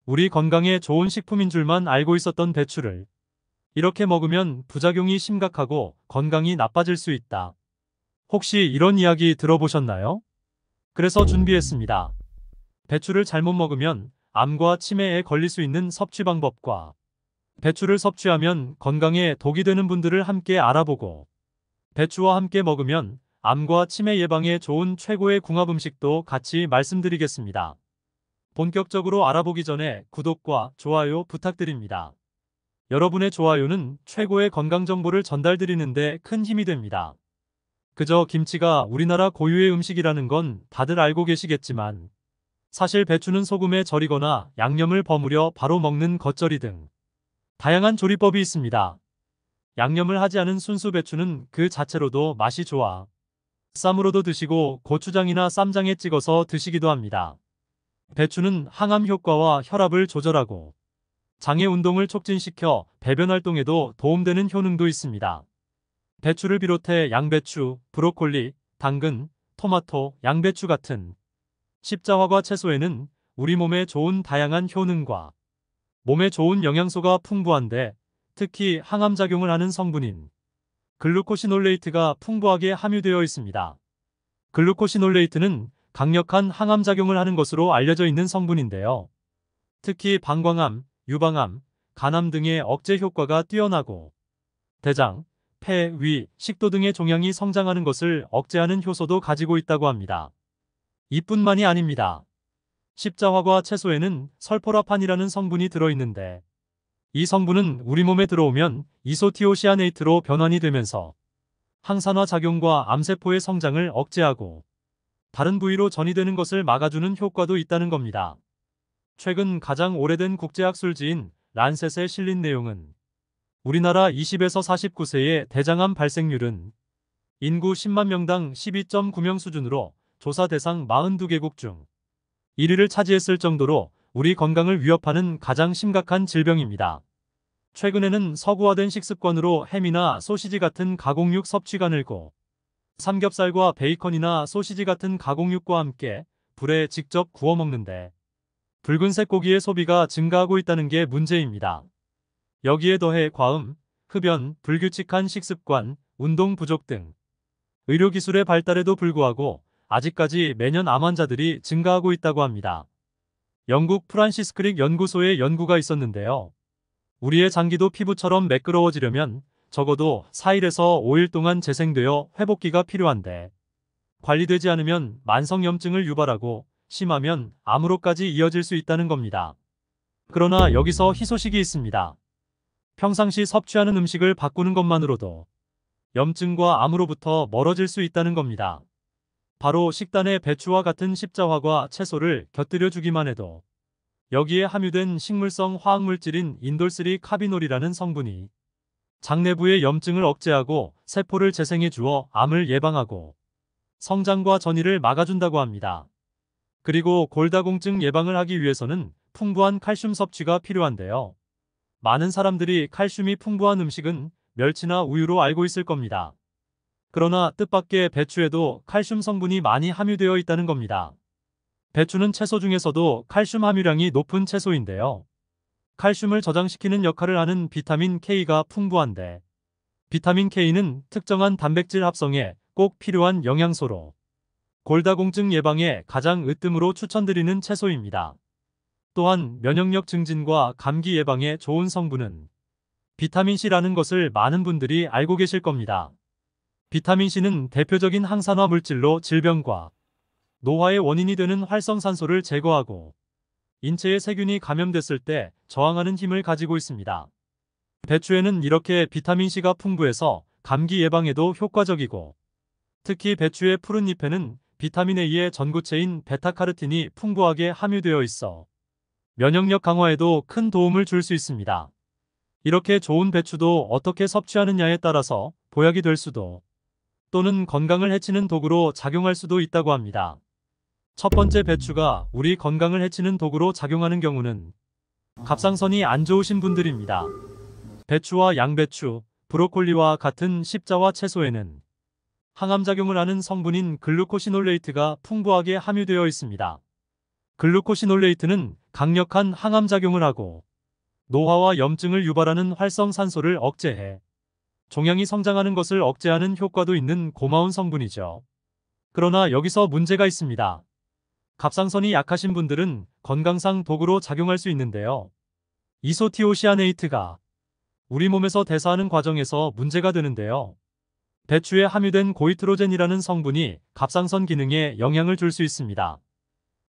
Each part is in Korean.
우리 건강에 좋은 식품인 줄만 알고 있었던 배추를 이렇게 먹으면 부작용이 심각하고 건강이 나빠질 수 있다. 혹시 이런 이야기 들어보셨나요? 그래서 준비했습니다. 배추를 잘못 먹으면 암과 치매에 걸릴 수 있는 섭취 방법과 배추를 섭취하면 건강에 독이 되는 분들을 함께 알아보고 배추와 함께 먹으면 암과 치매 예방에 좋은 최고의 궁합 음식도 같이 말씀드리겠습니다. 본격적으로 알아보기 전에 구독과 좋아요 부탁드립니다. 여러분의 좋아요는 최고의 건강 정보를 전달드리는데 큰 힘이 됩니다. 그저 김치가 우리나라 고유의 음식이라는 건 다들 알고 계시겠지만 사실 배추는 소금에 절이거나 양념을 버무려 바로 먹는 겉절이 등 다양한 조리법이 있습니다. 양념을 하지 않은 순수 배추는 그 자체로도 맛이 좋아 쌈으로도 드시고 고추장이나 쌈장에 찍어서 드시기도 합니다. 배추는 항암 효과와 혈압을 조절하고 장의 운동을 촉진시켜 배변 활동에도 도움되는 효능도 있습니다. 배추를 비롯해 양배추, 브로콜리, 당근, 토마토, 양배추 같은 십자화과 채소에는 우리 몸에 좋은 다양한 효능과 몸에 좋은 영양소가 풍부한데 특히 항암작용을 하는 성분인 글루코시놀레이트가 풍부하게 함유되어 있습니다. 글루코시놀레이트는 강력한 항암작용을 하는 것으로 알려져 있는 성분인데요. 특히 방광암, 유방암, 간암 등의 억제 효과가 뛰어나고 대장, 폐, 위, 식도 등의 종양이 성장하는 것을 억제하는 효소도 가지고 있다고 합니다. 이뿐만이 아닙니다. 십자화과 채소에는 설포라판이라는 성분이 들어있는데 이 성분은 우리 몸에 들어오면 이소티오시아네이트로 변환이 되면서 항산화 작용과 암세포의 성장을 억제하고 다른 부위로 전이되는 것을 막아주는 효과도 있다는 겁니다. 최근 가장 오래된 국제학술지인 란셋에 실린 내용은 우리나라 20에서 49세의 대장암 발생률은 인구 10만 명당 12.9명 수준으로 조사 대상 42개국 중 1위를 차지했을 정도로 우리 건강을 위협하는 가장 심각한 질병입니다. 최근에는 서구화된 식습관으로 햄이나 소시지 같은 가공육 섭취가 늘고 삼겹살과 베이컨이나 소시지 같은 가공육과 함께 불에 직접 구워 먹는데 붉은색 고기의 소비가 증가하고 있다는 게 문제입니다. 여기에 더해 과음, 흡연, 불규칙한 식습관, 운동 부족 등 의료기술의 발달에도 불구하고 아직까지 매년 암 환자들이 증가하고 있다고 합니다. 영국 프란시스 크릭 연구소의 연구가 있었는데요. 우리의 장기도 피부처럼 매끄러워지려면 적어도 4일에서 5일 동안 재생되어 회복기가 필요한데 관리되지 않으면 만성염증을 유발하고 심하면 암으로까지 이어질 수 있다는 겁니다. 그러나 여기서 희소식이 있습니다. 평상시 섭취하는 음식을 바꾸는 것만으로도 염증과 암으로부터 멀어질 수 있다는 겁니다. 바로 식단에 배추와 같은 십자화과 채소를 곁들여 주기만 해도 여기에 함유된 식물성 화학물질인 인돌3 카비놀이라는 성분이 장내부의 염증을 억제하고 세포를 재생해 주어 암을 예방하고 성장과 전이를 막아준다고 합니다. 그리고 골다공증 예방을 하기 위해서는 풍부한 칼슘 섭취가 필요한데요. 많은 사람들이 칼슘이 풍부한 음식은 멸치나 우유로 알고 있을 겁니다. 그러나 뜻밖의 배추에도 칼슘 성분이 많이 함유되어 있다는 겁니다. 배추는 채소 중에서도 칼슘 함유량이 높은 채소인데요. 칼슘을 저장시키는 역할을 하는 비타민 K가 풍부한데 비타민 K는 특정한 단백질 합성에 꼭 필요한 영양소로 골다공증 예방에 가장 으뜸으로 추천드리는 채소입니다. 또한 면역력 증진과 감기 예방에 좋은 성분은 비타민C라는 것을 많은 분들이 알고 계실 겁니다. 비타민C는 대표적인 항산화 물질로 질병과 노화의 원인이 되는 활성산소를 제거하고 인체에 세균이 감염됐을 때 저항하는 힘을 가지고 있습니다. 배추에는 이렇게 비타민C가 풍부해서 감기 예방에도 효과적이고 특히 배추의 푸른 잎에는 비타민 A의 전구체인 베타카르틴이 풍부하게 함유되어 있어 면역력 강화에도 큰 도움을 줄 수 있습니다. 이렇게 좋은 배추도 어떻게 섭취하느냐에 따라서 보약이 될 수도 또는 건강을 해치는 도구로 작용할 수도 있다고 합니다. 첫 번째 배추가 우리 건강을 해치는 도구로 작용하는 경우는 갑상선이 안 좋으신 분들입니다. 배추와 양배추, 브로콜리와 같은 십자화 채소에는 항암작용을 하는 성분인 글루코시놀레이트가 풍부하게 함유되어 있습니다. 글루코시놀레이트는 강력한 항암작용을 하고 노화와 염증을 유발하는 활성산소를 억제해 종양이 성장하는 것을 억제하는 효과도 있는 고마운 성분이죠. 그러나 여기서 문제가 있습니다. 갑상선이 약하신 분들은 건강상 독으로 작용할 수 있는데요. 이소티오시아네이트가 우리 몸에서 대사하는 과정에서 문제가 되는데요. 배추에 함유된 고이트로젠이라는 성분이 갑상선 기능에 영향을 줄 수 있습니다.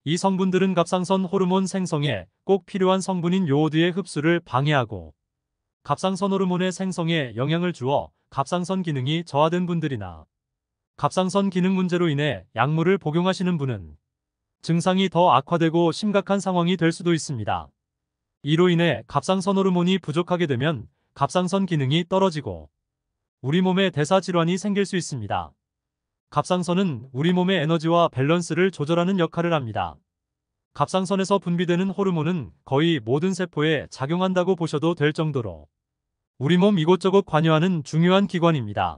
이 성분들은 갑상선 호르몬 생성에 꼭 필요한 성분인 요오드의 흡수를 방해하고 갑상선 호르몬의 생성에 영향을 주어 갑상선 기능이 저하된 분들이나 갑상선 기능 문제로 인해 약물을 복용하시는 분은 증상이 더 악화되고 심각한 상황이 될 수도 있습니다. 이로 인해 갑상선 호르몬이 부족하게 되면 갑상선 기능이 떨어지고 우리 몸에 대사 질환이 생길 수 있습니다. 갑상선은 우리 몸의 에너지와 밸런스를 조절하는 역할을 합니다. 갑상선에서 분비되는 호르몬은 거의 모든 세포에 작용한다고 보셔도 될 정도로 우리 몸 이곳저곳 관여하는 중요한 기관입니다.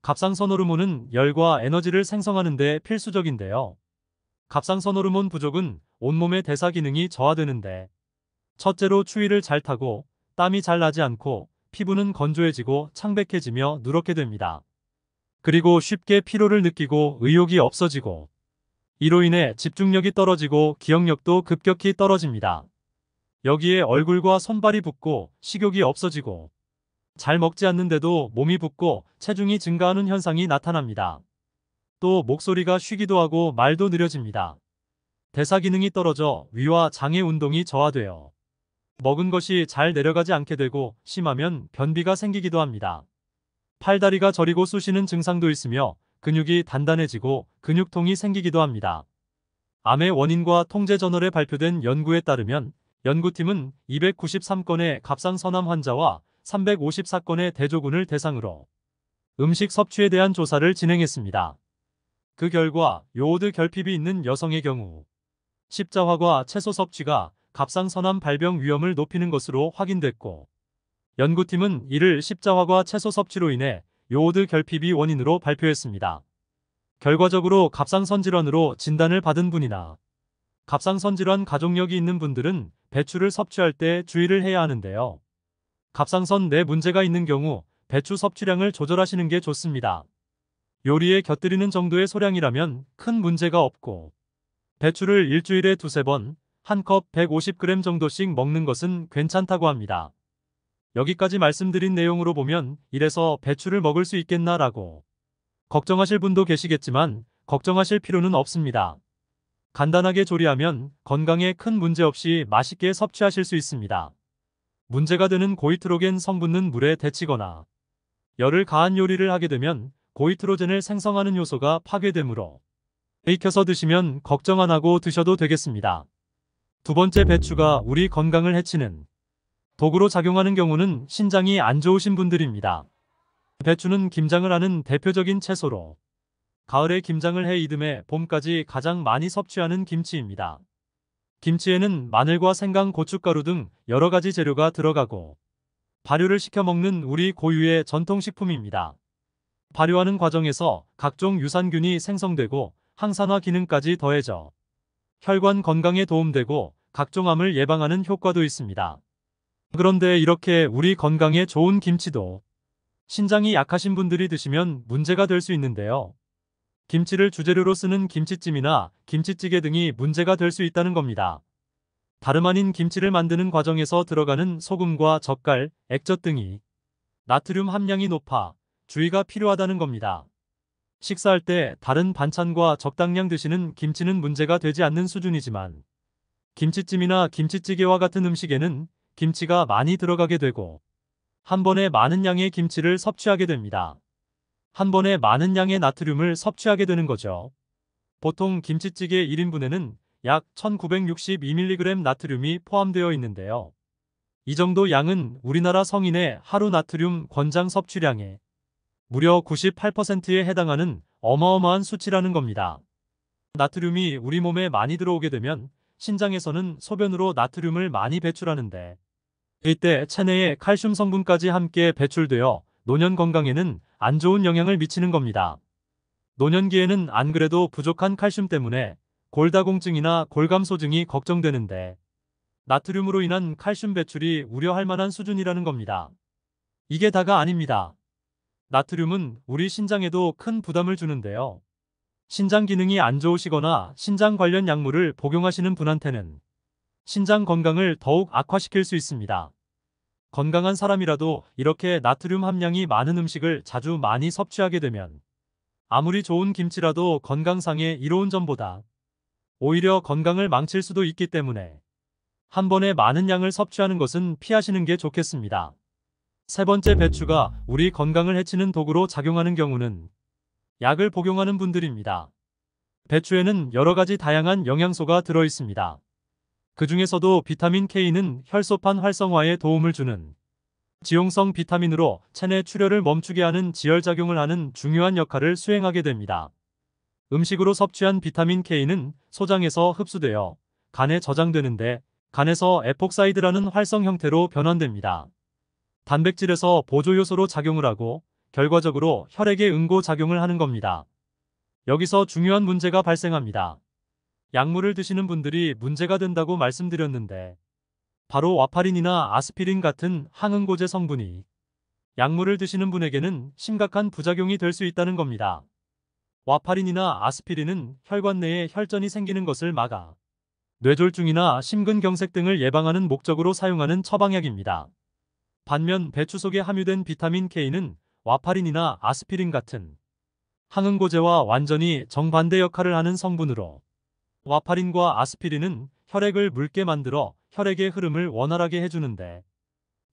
갑상선 호르몬은 열과 에너지를 생성하는 데 필수적인데요. 갑상선 호르몬 부족은 온몸의 대사 기능이 저하되는데 첫째로 추위를 잘 타고 땀이 잘 나지 않고 피부는 건조해지고 창백해지며 누렇게 됩니다. 그리고 쉽게 피로를 느끼고 의욕이 없어지고 이로 인해 집중력이 떨어지고 기억력도 급격히 떨어집니다. 여기에 얼굴과 손발이 붓고 식욕이 없어지고 잘 먹지 않는데도 몸이 붓고 체중이 증가하는 현상이 나타납니다. 또 목소리가 쉬기도 하고 말도 느려집니다. 대사 기능이 떨어져 위와 장의 운동이 저하되어 먹은 것이 잘 내려가지 않게 되고 심하면 변비가 생기기도 합니다. 팔다리가 저리고 쑤시는 증상도 있으며 근육이 단단해지고 근육통이 생기기도 합니다. 암의 원인과 통제저널에 발표된 연구에 따르면 연구팀은 293건의 갑상선암 환자와 354건의 대조군을 대상으로 음식 섭취에 대한 조사를 진행했습니다. 그 결과 요오드 결핍이 있는 여성의 경우 십자화과 채소 섭취가 갑상선암 발병 위험을 높이는 것으로 확인됐고 연구팀은 이를 십자화과 채소 섭취로 인해 요오드 결핍이 원인으로 발표했습니다. 결과적으로 갑상선 질환으로 진단을 받은 분이나 갑상선 질환 가족력이 있는 분들은 배추를 섭취할 때 주의를 해야 하는데요. 갑상선 내 문제가 있는 경우 배추 섭취량을 조절하시는 게 좋습니다. 요리에 곁들이는 정도의 소량이라면 큰 문제가 없고 배추를 일주일에 두세 번 한 컵 150g 정도씩 먹는 것은 괜찮다고 합니다. 여기까지 말씀드린 내용으로 보면 이래서 배추를 먹을 수 있겠나라고 걱정하실 분도 계시겠지만 걱정하실 필요는 없습니다. 간단하게 조리하면 건강에 큰 문제 없이 맛있게 섭취하실 수 있습니다. 문제가 되는 고이트로겐 성분은 물에 데치거나 열을 가한 요리를 하게 되면 고이트로젠을 생성하는 요소가 파괴되므로 익혀서 드시면 걱정 안 하고 드셔도 되겠습니다. 두 번째, 배추가 우리 건강을 해치는 독으로 작용하는 경우는 신장이 안 좋으신 분들입니다. 배추는 김장을 하는 대표적인 채소로 가을에 김장을 해 이듬해 봄까지 가장 많이 섭취하는 김치입니다. 김치에는 마늘과 생강, 고춧가루 등 여러 가지 재료가 들어가고 발효를 시켜 먹는 우리 고유의 전통식품입니다. 발효하는 과정에서 각종 유산균이 생성되고 항산화 기능까지 더해져 혈관 건강에 도움되고 각종 암을 예방하는 효과도 있습니다. 그런데 이렇게 우리 건강에 좋은 김치도 신장이 약하신 분들이 드시면 문제가 될 수 있는데요. 김치를 주재료로 쓰는 김치찜이나 김치찌개 등이 문제가 될 수 있다는 겁니다. 다름 아닌 김치를 만드는 과정에서 들어가는 소금과 젓갈, 액젓 등이 나트륨 함량이 높아 주의가 필요하다는 겁니다. 식사할 때 다른 반찬과 적당량 드시는 김치는 문제가 되지 않는 수준이지만 김치찜이나 김치찌개와 같은 음식에는 김치가 많이 들어가게 되고 한 번에 많은 양의 김치를 섭취하게 됩니다. 한 번에 많은 양의 나트륨을 섭취하게 되는 거죠. 보통 김치찌개 1인분에는 약 1962mg 나트륨이 포함되어 있는데요. 이 정도 양은 우리나라 성인의 하루 나트륨 권장 섭취량의 무려 98%에 해당하는 어마어마한 수치라는 겁니다. 나트륨이 우리 몸에 많이 들어오게 되면 신장에서는 소변으로 나트륨을 많이 배출하는데 이때 체내에 칼슘 성분까지 함께 배출되어 노년 건강에는 안 좋은 영향을 미치는 겁니다. 노년기에는 안 그래도 부족한 칼슘 때문에 골다공증이나 골감소증이 걱정되는데 나트륨으로 인한 칼슘 배출이 우려할 만한 수준이라는 겁니다. 이게 다가 아닙니다. 나트륨은 우리 신장에도 큰 부담을 주는데요. 신장 기능이 안 좋으시거나 신장 관련 약물을 복용하시는 분한테는 신장 건강을 더욱 악화시킬 수 있습니다. 건강한 사람이라도 이렇게 나트륨 함량이 많은 음식을 자주 많이 섭취하게 되면 아무리 좋은 김치라도 건강상에 이로운 점보다 오히려 건강을 망칠 수도 있기 때문에 한 번에 많은 양을 섭취하는 것은 피하시는 게 좋겠습니다. 세 번째, 배추가 우리 건강을 해치는 독으로 작용하는 경우는 약을 복용하는 분들입니다. 배추에는 여러 가지 다양한 영양소가 들어 있습니다. 그 중에서도 비타민 K는 혈소판 활성화에 도움을 주는 지용성 비타민으로 체내 출혈을 멈추게 하는 지혈작용을 하는 중요한 역할을 수행하게 됩니다. 음식으로 섭취한 비타민 K는 소장에서 흡수되어 간에 저장되는데 간에서 에폭사이드라는 활성 형태로 변환됩니다. 단백질에서 보조요소로 작용을 하고 결과적으로 혈액에 응고작용을 하는 겁니다. 여기서 중요한 문제가 발생합니다. 약물을 드시는 분들이 문제가 된다고 말씀드렸는데 바로 와파린이나 아스피린 같은 항응고제 성분이 약물을 드시는 분에게는 심각한 부작용이 될 수 있다는 겁니다. 와파린이나 아스피린은 혈관 내에 혈전이 생기는 것을 막아 뇌졸중이나 심근경색 등을 예방하는 목적으로 사용하는 처방약입니다. 반면 배추 속에 함유된 비타민 K는 와파린이나 아스피린 같은 항응고제와 완전히 정반대 역할을 하는 성분으로 와파린과 아스피린은 혈액을 묽게 만들어 혈액의 흐름을 원활하게 해주는데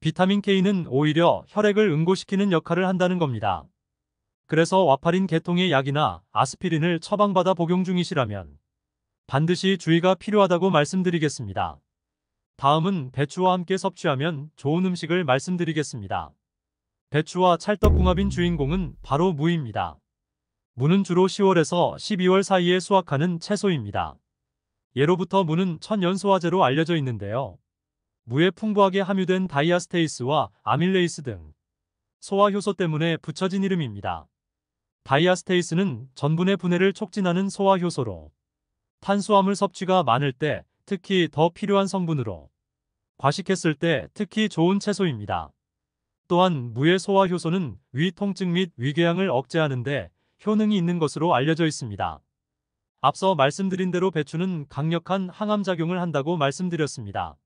비타민 K는 오히려 혈액을 응고시키는 역할을 한다는 겁니다. 그래서 와파린 계통의 약이나 아스피린을 처방받아 복용 중이시라면 반드시 주의가 필요하다고 말씀드리겠습니다. 다음은 배추와 함께 섭취하면 좋은 음식을 말씀드리겠습니다. 배추와 찰떡궁합인 주인공은 바로 무입니다. 무는 주로 10월에서 12월 사이에 수확하는 채소입니다. 예로부터 무는 천연소화제로 알려져 있는데요. 무에 풍부하게 함유된 다이아스테이스와 아밀레이스 등 소화효소 때문에 붙여진 이름입니다. 다이아스테이스는 전분의 분해를 촉진하는 소화효소로 탄수화물 섭취가 많을 때 특히 더 필요한 성분으로 과식했을 때 특히 좋은 채소입니다. 또한 무의 소화효소는 위 통증 및 위궤양을 억제하는 데 효능이 있는 것으로 알려져 있습니다. 앞서 말씀드린 대로 배추는 강력한 항암작용을 한다고 말씀드렸습니다.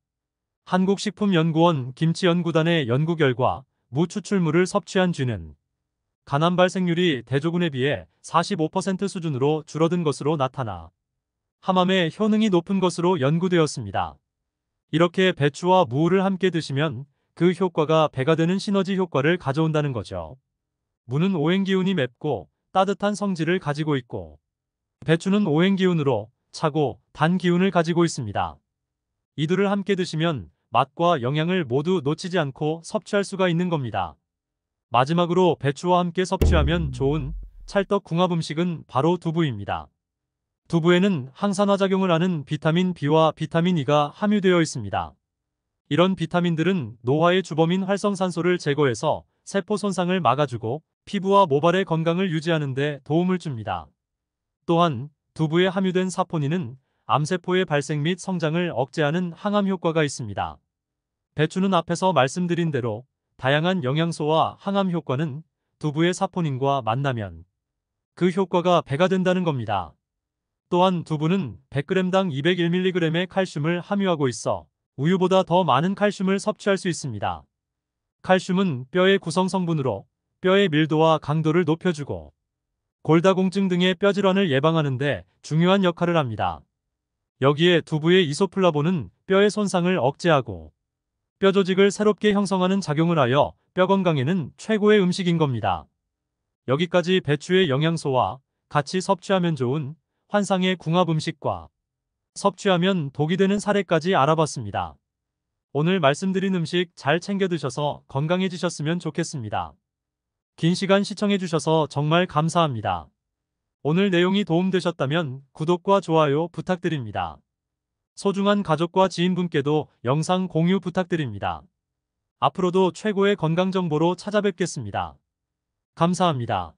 한국식품연구원 김치연구단의 연구 결과 무 추출물을 섭취한 쥐는 간암 발생률이 대조군에 비해 45% 수준으로 줄어든 것으로 나타나 항암에 효능이 높은 것으로 연구되었습니다. 이렇게 배추와 무를 함께 드시면 그 효과가 배가 되는 시너지 효과를 가져온다는 거죠. 무는 오행기운이 맵고 따뜻한 성질을 가지고 있고 배추는 오행기운으로 차고 단 기운을 가지고 있습니다. 이 둘을 함께 드시면 맛과 영양을 모두 놓치지 않고 섭취할 수가 있는 겁니다. 마지막으로 배추와 함께 섭취하면 좋은 찰떡궁합 음식은 바로 두부입니다. 두부에는 항산화작용을 하는 비타민 B와 비타민 E가 함유되어 있습니다. 이런 비타민들은 노화의 주범인 활성산소를 제거해서 세포 손상을 막아주고 피부와 모발의 건강을 유지하는 데 도움을 줍니다. 또한 두부에 함유된 사포닌은 암세포의 발생 및 성장을 억제하는 항암 효과가 있습니다. 배추는 앞에서 말씀드린 대로 다양한 영양소와 항암 효과는 두부의 사포닌과 만나면 그 효과가 배가 된다는 겁니다. 또한 두부는 100g당 201mg의 칼슘을 함유하고 있어 우유보다 더 많은 칼슘을 섭취할 수 있습니다. 칼슘은 뼈의 구성 성분으로 뼈의 밀도와 강도를 높여주고 골다공증 등의 뼈질환을 예방하는 데 중요한 역할을 합니다. 여기에 두부의 이소플라본은 뼈의 손상을 억제하고 뼈 조직을 새롭게 형성하는 작용을 하여 뼈 건강에는 최고의 음식인 겁니다. 여기까지 배추의 영양소와 같이 섭취하면 좋은 환상의 궁합 음식과 섭취하면 독이 되는 사례까지 알아봤습니다. 오늘 말씀드린 음식 잘 챙겨 드셔서 건강해지셨으면 좋겠습니다. 긴 시간 시청해주셔서 정말 감사합니다. 오늘 내용이 도움되셨다면 구독과 좋아요 부탁드립니다. 소중한 가족과 지인분께도 영상 공유 부탁드립니다. 앞으로도 최고의 건강 정보로 찾아뵙겠습니다. 감사합니다.